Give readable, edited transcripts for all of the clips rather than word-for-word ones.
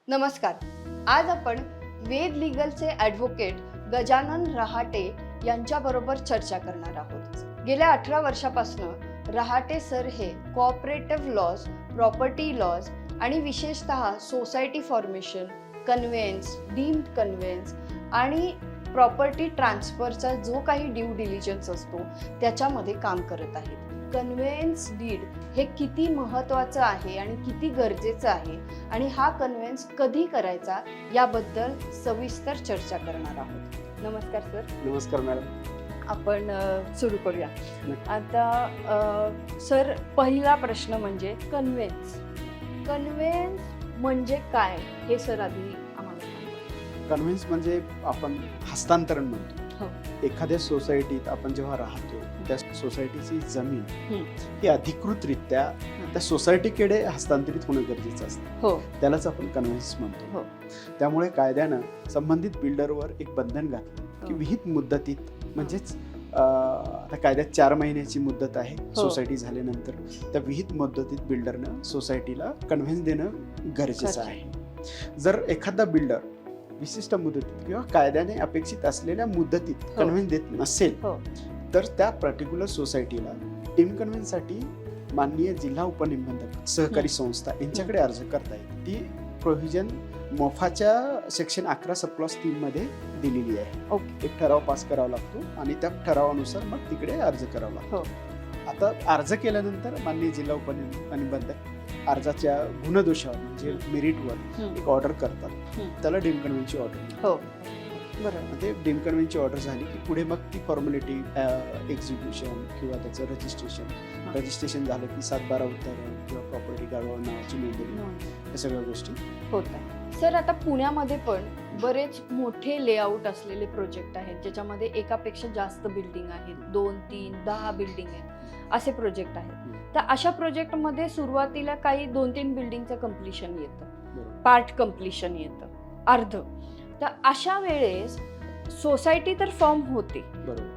नमस्कार. आज आपण वेद लीगलचे ॲडव्होकेट गजानन रहाटे यांच्याबरोबर चर्चा करणार आहोत. गेल्या 18 वर्षापासून रहाटे सर हे कोऑपरेटिव्ह लॉज, प्रॉपर्टी लॉज आणि विशेषतः society formation, conveyance, deemed conveyance आणि प्रॉपर्टी ट्रान्सफरचा जो काही ड्यू डिलिजन्स असतो त्याच्यामध्ये काम करत आहेत. कन्व्हेन्स डीड हे किती महत्त्वाचं आहे आणि किती गरजेचं आहे आणि हा कन्व्हेन्स कधी करायचा याबद्दल सविस्तर चर्चा करणार आहोत. नमस्कार सर. नमस्कार मॅडम. आपण सुरू करूया. आता सर, पहिला प्रश्न म्हणजे कन्व्हेन्स म्हणजे काय हे सर आधी आम्हाला सांगा. कन्व्हेन्स म्हणजे आपण हस्तांतरण म्हणतो. हो. एखाद्या सोसायटीत आपण जेव्हा राहतो त्या सोसायटीची जमीन ही अधिकृतरित्या त्या सोसायटीकडे हस्तांतरित होणं गरजेचं असतं. हो. त्यालाच आपण कन्व्हेन्स म्हणतो. हो. त्यामुळे कायद्यानं संबंधित बिल्डरवर एक बंधन घातलं की विहित मुदतीत, म्हणजेच आता कायद्यात 4 महिन्याची मुदत आहे सोसायटी झाल्यानंतर, त्या विहित मुदतीत बिल्डरनं सोसायटीला कन्व्हेन्स देणं गरजेचं आहे. जर एखादा बिल्डर विशिष्ट मुदतीत किंवा कायद्याने अपेक्षित असलेल्या मुदतीत कन्व्हेन्स देत नसेल तर त्या पर्टिक्युलर सोसायटीला टीम कन्व्हेन्ससाठी माननीय जिल्हा उपनिबंधक सहकारी संस्था यांच्याकडे अर्ज करता येईल. ती प्रोव्हिजन मोफाच्या सेक्शन 11 सबक्लॉज 3 मध्ये दिलेली आहे. एक ठराव पास करावा लागतो आणि त्या ठरावानुसार मग तिकडे अर्ज करावा लागतो. आता अर्ज केल्यानंतर माननीय जिल्हा उपनिबंधक अर्जाच्या गुणदोषावर म्हणजे मेरिटवर एक ऑर्डर करतात. त्याला डीम कन्व्हेन्सची ऑर्डर. बरोबर. ते डीम कन्व्हेन्सची ऑर्डर झाली की पुढे मग ती फॉर्मॅलिटी, एक्झिक्युशन किंवा त्याचं रजिस्ट्रेशन झालं की 7/12 उतारा किंवा प्रॉपर्टी गाळवा नावाची नोंदणी, या सगळ्या गोष्टी होतात. सर, आता पुण्यामध्ये पण बरेच मोठे लेआउट असलेले प्रोजेक्ट आहेत ज्याच्यामध्ये एकापेक्षा जास्त बिल्डिंग आहेत, 2, 3, 10 बिल्डिंग आहेत, असे प्रोजेक्ट आहेत. तर अशा प्रोजेक्टमध्ये सुरुवातीला काही 2-3 बिल्डिंगचं कम्प्लिशन येतं, पार्ट कम्प्लिशन येतं, अर्ध. तर अशा वेळेस सोसायटी तर फॉर्म होते,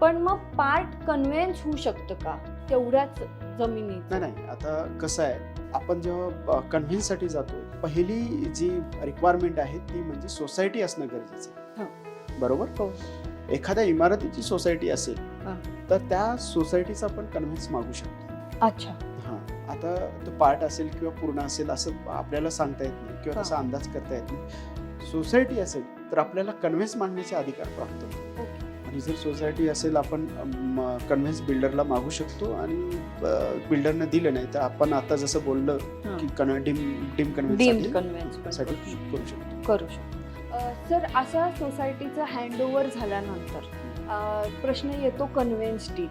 पण मग पार्ट कन्व्हेन्स होऊ शकतं का तेवढ्याच जमिनी? नाही. आता कसं आहे, आपण जेव्हा कन्व्हेन्ससाठी जातो, पहिली जी रिक्वायरमेंट आहे ती म्हणजे सोसायटी असणं गरजेचं आहे. बरोबर. एखाद्या इमारतीची सोसायटी असेल तर त्या सोसायटीचा आपण कन्व्हेन्स मागू शकतो. अच्छा. आता तो पार्ट असेल किंवा पूर्ण असेल असं आपल्याला सांगता येत नाही किंवा तसा अंदाज करता येत नाही. सोसायटी असेल तर आपल्याला कन्व्हेन्स मागण्याचे अधिकार प्राप्त होतो. आणि जर सोसायटी असेल आपण कन्व्हेन्स बिल्डरला मागू शकतो आणि बिल्डरनं दिलं नाही तर आपण आता जसं बोललं की डीम कन्व्हेन्स करू शकतो. सर, असा सोसायटीचं हँडओव्हर झाल्यानंतर प्रश्न येतो कन्व्हेन्स डीड.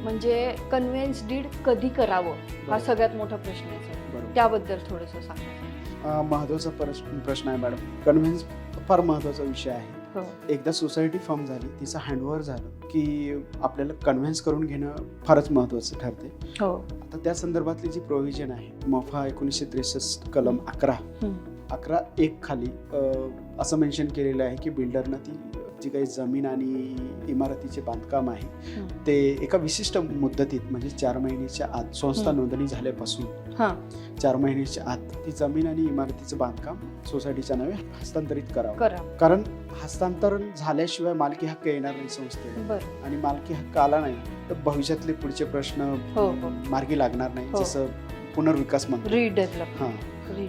म्हणजे कन्व्हेन्स डीड कधी करावं हा सगळ्यात मोठा प्रश्न आहे सर. त्याबद्दल थोडंसं सांगा. महत्वाचा प्रश्न आहे मॅडम. कन्व्हेन्स फार महत्वाचा विषय आहे. एकदा सोसायटी फॉर्म झाली, तिचं हँडओव्हर झालं की आपल्याला कन्व्हेन्स करून घेणं फारच महत्वाचं ठरते. आता त्या संदर्भातली जी प्रोव्हिजन आहे मोफा 1963 कलम 11(1) खाली असं मेन्शन केलेलं आहे की बिल्डरनं ती जी काही जमीन आणि इमारतीचे बांधकाम आहे ते एका विशिष्ट मुदतीत म्हणजे 4 महिन्याच्या आत, संस्था नोंदणी झाल्यापासून 4 महिन्याच्या आत ती जमीन आणि इमारतीचं बांधकाम सोसायटीच्या नावे हस्तांतरित करावं. कारण हस्तांतरण झाल्याशिवाय मालकी हक्क येणार नाही संस्थेला, आणि मालकी हक्क आला नाही तर भविष्यातले पुढचे प्रश्न मार्गी लागणार नाही, जसं पुनर्विकास म्हणतो, रिडेव्हलप.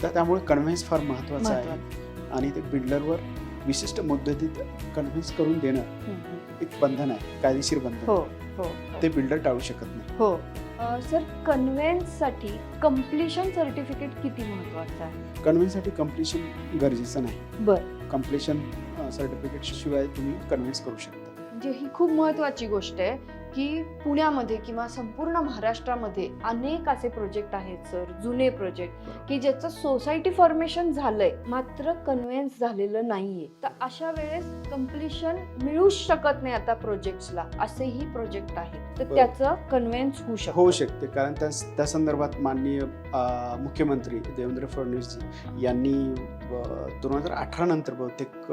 तर त्यामुळे कन्व्हेन्स फार महत्वाचं आहे आणि ते बिल्डरवर विशिष्ट मुदतीत कन्व्हेन्स करून देणं एक बंधन आहे, कायदेशीर बंधन. ते बिल्डर टाळू शकत नाही. सर, कन्व्हेन्ससाठी कम्प्लिशन सर्टिफिकेट किती महत्वाचं आहे? कन्व्हेन्ससाठी कम्प्लिशन गरजेचं नाही. कम्प्लिशन सर्टिफिकेट शिवाय तुम्ही कन्व्हेन्स करू शकता. म्हणजे ही खूप महत्वाची गोष्ट आहे की पुण्यामध्ये किंवा संपूर्ण महाराष्ट्रामध्ये अनेक असे प्रोजेक्ट आहेत सर, जुने प्रोजेक्ट की ज्याचं सोसायटी फॉर्मेशन झालंय मात्र कन्व्हेन्स झालेलं नाहीये. तर अशा वेळेस कम्प्लिशन मिळूच शकत नाही आता प्रोजेक्ट्सला, असेही प्रोजेक्ट आहेत. तर त्याचं कन्व्हेन्स होऊ शकते. कारण त्या संदर्भात माननीय मुख्यमंत्री देवेंद्र फडणवीस यांनी 2018 नंतर बहुतेक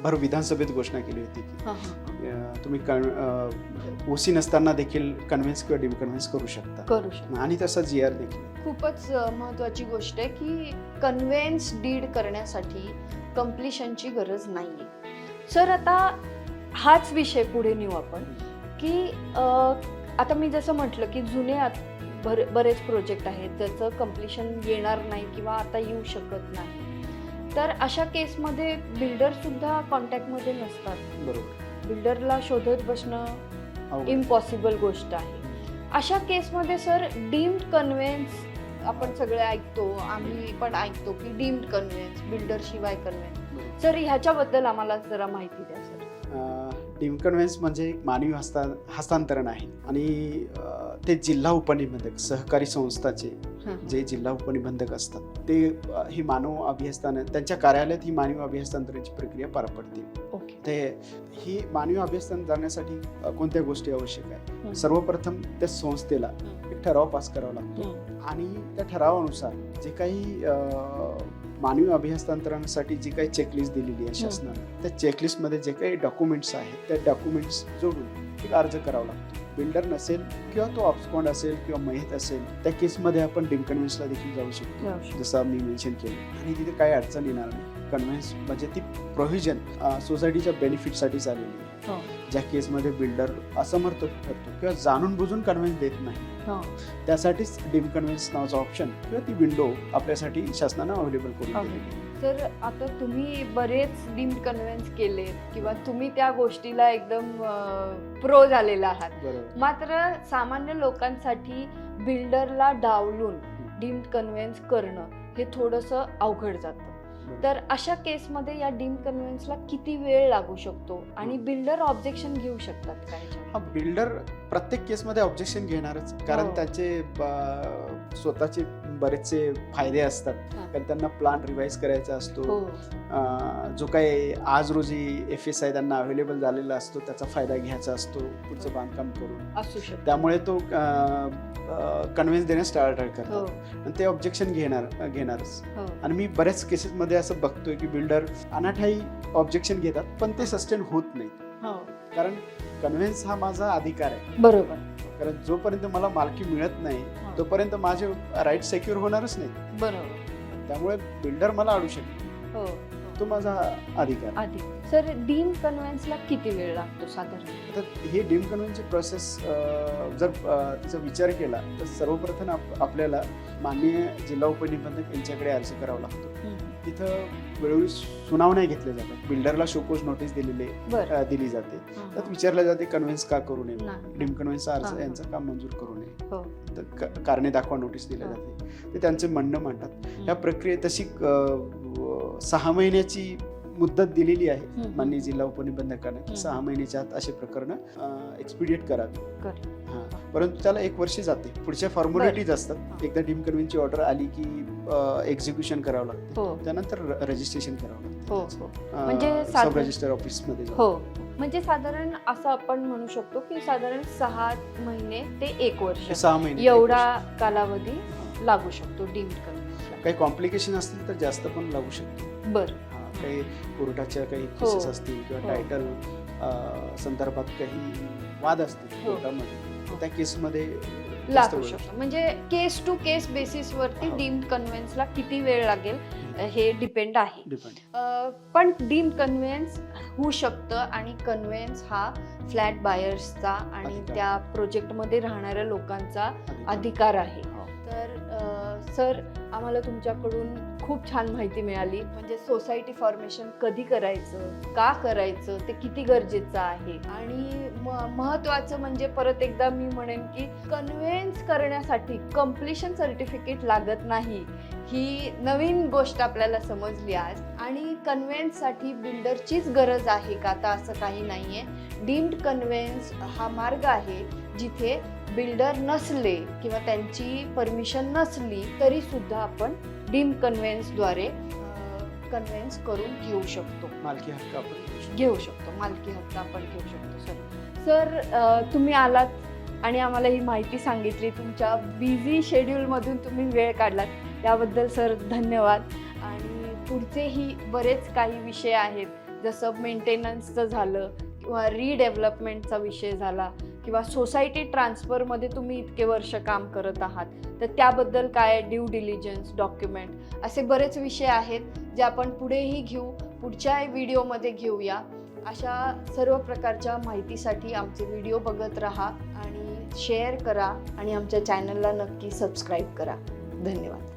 भर विधानसभेत घोषणा केली होती की तुम्ही ओसी नसताना देखील कन्व्हिन्स किंवा डिकन्व्हिन्स करू शकता आणि तसा GR देखील. खूपच महत्त्वाची गोष्ट आहे की कन्व्हेन्स डीड करण्यासाठी कंप्लिशनची गरज नाहीये. सर आता हाच विषय पुढे नेऊ आपण की आता मी जसं म्हटलं की जुने बरेच प्रोजेक्ट आहेत ज्याचं कंप्लिशन येणार नाही किंवा आता येऊ शकत नाही, तर अशा केसमध्ये बिल्डर सुद्धा कॉन्टॅक्टमध्ये नसतात. बरोबर. बिल्डरला शोधत बसणं इम्पॉसिबल गोष्ट आहे. अशा केसमध्ये सर डीम्ड कन्व्हेन्स आपण सगळे ऐकतो, आम्ही पण ऐकतो की डीम्ड कन्व्हेन्स, बिल्डर शिवाय कन्व्हेन्स. सर ह्याच्याबद्दल आम्हाला जरा माहिती द्या सर. डीम्ड कन्व्हेन्स म्हणजे एक मानवी हस्तांतरण आहे आणि ते जिल्हा उपनिबंधक सहकारी संस्थाचे जे जिल्हा उपनिबंधक असतात ते ही मानव अभिहस्तांतरण त्यांच्या कार्यालयात ही मानवी अभिहस्तांतरणाची प्रक्रिया पार पडते. ते ही मानवी अभिहस्तांतरण करण्यासाठी कोणत्या गोष्टी आवश्यक आहे? सर्वप्रथम त्या संस्थेला एक ठराव पास करावा लागतो आणि त्या ठरावानुसार जे काही मानवी अभिहस्तांतरणासाठी जी काही चेकलिस्ट दिलेली आहे शासनाने, त्या चेकलिस्टमध्ये जे काही डॉक्युमेंट्स आहेत त्या डॉक्युमेंट्स जोडून एक अर्ज करावा लागतो. बिल्डर नसेल किंवा तो ऑब्स्कॉन्ड असेल किंवा मयत असेल त्या केसमध्ये आपण डीम्ड कन्व्हेन्सला देखील जाऊ शकतो, जसं मी मेन्शन केलं. आणि तिथे काही अडचण येणार नाही. कन्व्हेन्स म्हणजे ती प्रोव्हिजन सोसायटीच्या बेनिफिटसाठी झालेली आहे. ज्या केसमध्ये बिल्डर असमर्थ करतो किंवा जाणून बुजून कन्व्हेन्स देत नाही, त्यासाठीच डीम्ड कन्व्हेन्स नावाचा ऑप्शन किंवा ती विंडो आपल्यासाठी शासनानं अवेलेबल करून दिली. तर आता तुम्ही बरेच डीम्ड कन्व्हेन्स केले किंवा तुम्ही त्या गोष्टीला एकदम प्रो झालेला आहात, मात्र सामान्य लोकांसाठी बिल्डरला डावलून डीम्ड कन्व्हेन्स करणं हे थोडंसं अवघड जातं. तर अशा केसमध्ये या डीम्ड कन्व्हेन्सला किती वेळ लागू शकतो आणि बिल्डर ऑब्जेक्शन घेऊ शकतात काय? हा, बिल्डर प्रत्येक केसमध्ये ऑब्जेक्शन घेणारच, कारण त्याचे स्वतःचे बरेचसे फायदे असतात. कारण त्यांना प्लान रिवाइज करायचा असतो, जो काही आज रोजी FSI त्यांना अवेलेबल झालेला असतो त्याचा फायदा घ्यायचा असतो पुढचं बांधकाम करून असू शकतो. त्यामुळे तो कन्व्हेन्स देण्यास टाळाटाळ करतो आणि ते ऑब्जेक्शन घेणारच. आणि मी बऱ्याच केसेसमध्ये असं बघतोय की बिल्डर अनाठाई ऑब्जेक्शन घेतात पण ते सस्टेन होत नाही, कारण कन्व्हेन्स हा माझा अधिकार आहे. बरोबर. कारण जोपर्यंत मला मालकी मिळत नाही तोपर्यंत माझे राईट सेक्युअर होणारच नाही. बरोबर. त्यामुळे बिल्डर मला अडू शकतो, तो माझा अधिकार. सर डीम्ड कन्व्हेन्सला किती वेळ लागतो साधारण? तर हे डीम्ड कन्व्हेन्सची प्रोसेस जर तिचा विचार केला तर सर्वप्रथम आपल्याला माननीय जिल्हा उपनिबंधक यांच्याकडे अर्ज करावा लागतो. तिथं वेळोवेळी सुनावण्या घेतल्या जातात. बिल्डरला शोकोज नोटीस दिली जाते, त्यात विचारलं जाते कन्व्हेन्स का करू नये, डीम्ड कन्व्हेन्सचा अर्ज यांचं काम मंजूर करू नये, तर कारणे दाखवा नोटीस दिल्या जाते. ते त्यांचे म्हणणं मांडतात. ह्या प्रक्रियेत तशी 6 महिन्याची मुदत दिलेली आहे माननीय जिल्हा उपनिबंधकांना की 6 महिन्याच्या आत असे प्रकरण एक्सपिडिएट करावे. परंतु त्याला 1 वर्ष जाते. पुढच्या फॉर्मॅलिटीज असतात. एकदा डीम्ड कन्व्हेन्सची ऑर्डर आली की एक्झिक्युशन करावं लागतं, त्यानंतर रजिस्ट्रेशन करावं लागतं म्हणजे सब रजिस्टर ऑफिसमध्ये. म्हणजे साधारण असं आपण म्हणू शकतो की साधारण 6 महिने ते 1 वर्ष 6 महिने एवढा कालावधी लागू शकतो डीम्ड कन्व्हेन्सला. काही कॉम्प्लिकेशन असतील तर जास्त पण लागू शकतो. बरं. काही कोर्टाच्या काही केसेस असतील किंवा टायटल संदर्भात काही वाद असतील कोर्टामध्ये, त्या केसमध्ये लागू शकतो. म्हणजे केस टू केस बेसिस वरती डीम्ड कन्व्हेन्सला किती वेळ लागेल हे डिपेंड आहे. पण डीम्ड कन्व्हेन्स होऊ शकतं आणि कन्व्हेन्स हा फ्लॅट बायर्सचा आणि त्या प्रोजेक्टमध्ये राहणाऱ्या लोकांचा अधिकार आहे. तर सर आम्हाला तुमच्याकडून खूप छान माहिती मिळाली. म्हणजे सोसायटी फॉर्मेशन कधी करायचं, का करायचं, ते किती गरजेचं आहे आणि महत्त्वाचं म्हणजे परत एकदा मी म्हणेन की कन्व्हेन्स करण्यासाठी कंप्लिशन सर्टिफिकेट लागत नाही, ही नवीन गोष्ट आपल्याला समजली आज. आणि कन्व्हेन्ससाठी बिल्डरचीच गरज आहे का, आता असं काही नाही आहे. डीम्ड कन्व्हेन्स हा मार्ग आहे जिथे बिल्डर नसले किंवा त्यांची परमिशन नसली तरी सुद्धा आपण डीम्ड कन्व्हेन्सद्वारे कन्व्हेन्स करून घेऊ शकतो. मालकी हक्क आपण घेऊ शकतो. मालकी हक्क आपण घेऊ शकतो. सर तुम्ही आलात आणि आम्हाला ही माहिती सांगितली. तुमच्या बिझी शेड्यूलमधून तुम्ही वेळ काढलात त्याबद्दल सर धन्यवाद. आणि पुढचेही बरेच काही विषय आहेत जसं मेंटेनन्सचं झालं किंवा रिडेव्हलपमेंटचा विषय झाला किंवा सोसायटी ट्रान्सफरमध्ये तुम्ही इतके वर्ष काम करत आहात तर त्याबद्दल काय ड्यू डिलिजन्स डॉक्युमेंट असे बरेच विषय आहेत जे आपण पुढेही घेऊ, पुढच्या व्हिडिओमध्ये घेऊया. अशा सर्व प्रकारच्या माहितीसाठी आमचे व्हिडिओ बघत राहा आणि शेअर करा आणि आमच्या चॅनलला नक्की सबस्क्राईब करा. धन्यवाद.